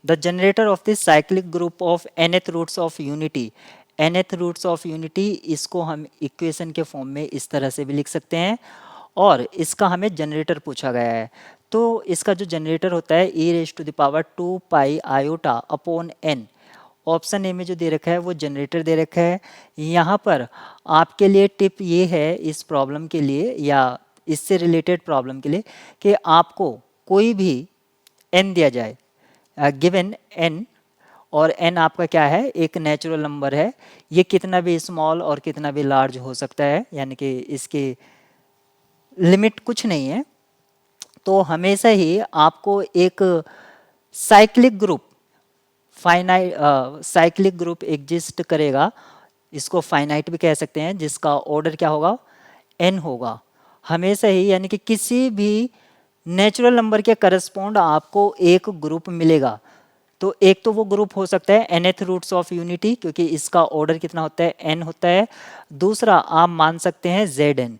The generator of this cyclic group of nth roots of unity, nth roots of unity, इसको हम equation के form में इस तरह से भी लिख सकते हैं, और इसका हमें जनरेटर पूछा गया है। तो इसका जो जनरेटर होता है e⁻² pi iota upon n, option A में जो दे रखा है वो जनरेटर दे रखा है। यहाँ पर आपके लिए टिप ये है इस प्रॉब्लम के लिए या इससे रिलेटेड प्रॉब्लम के लिए कि आपको कोई भी n दिया जाए, गिवन n, और n आपका क्या है, एक नेचुरल नंबर है, ये कितना भी स्मॉल और कितना भी लार्ज हो सकता है, यानी कि इसके लिमिट कुछ नहीं है। तो हमेशा ही आपको एक cyclic group, finite cyclic group exist करेगा, इसको फाइनाइट भी कह सकते हैं, जिसका ऑर्डर क्या होगा, n होगा हमेशा ही, यानी कि किसी भी नेचुरल नंबर के करस्पॉन्ड आपको एक ग्रुप मिलेगा। तो एक तो वो ग्रुप हो सकता है nth रूट्स ऑफ यूनिटी, क्योंकि इसका ऑर्डर कितना होता है, n होता है। दूसरा आप मान सकते हैं Zn,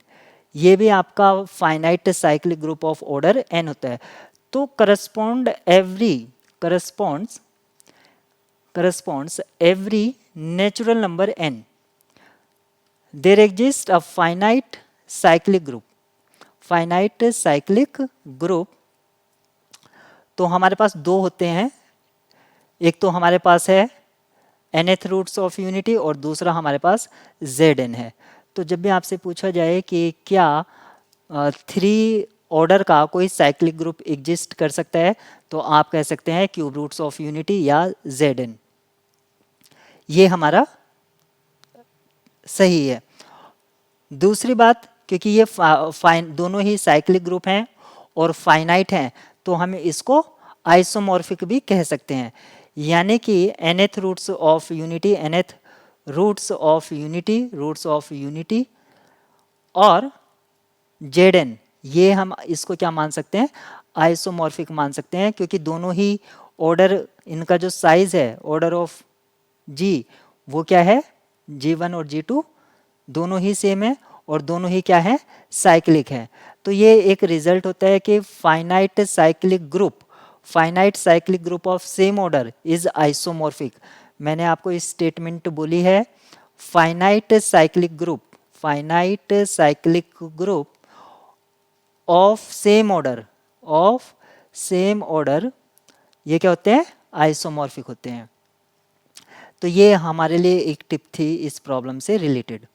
ये भी आपका finite cyclic group of order n होता है। तो corresponds every natural number n, there exists a finite cyclic group। तो हमारे पास दो होते हैं, एक तो हमारे पास है nth रूट्स ऑफ यूनिटी और दूसरा हमारे पास Zn है। तो जब भी आपसे पूछा जाए कि क्या 3 ऑर्डर का कोई साइक्लिक ग्रुप एग्जिस्ट कर सकता है, तो आप कह सकते हैं क्यूब रूट्स ऑफ यूनिटी या Zn, ये हमारा सही है। दूसरी बात, क्योंकि ये दोनों ही साइक्लिक ग्रुप हैं और फाइनाइट हैं, तो हम इसको आइसोमॉर्फिक भी कह सकते हैं, यानी कि nth रूट्स ऑफ यूनिटी और Zn, ये हम इसको क्या मान सकते हैं, आइसोमॉर्फिक मान सकते हैं, क्योंकि दोनों ही ऑर्डर, इनका जो साइज है ऑर्डर ऑफ g, वो क्या है, g1 और g2 दोनों ही सेम है और दोनों ही क्या है, साइक्लिक है। तो ये एक रिजल्ट होता है कि finite cyclic group of same order is isomorphic. मैंने आपको इस स्टेटमेंट बोली है, finite cyclic group of same order, ये क्या होते हैं, आइसोमॉर्फिक होते हैं। तो ये हमारे लिए एक टिप थी इस प्रॉब्लम से रिलेटेड।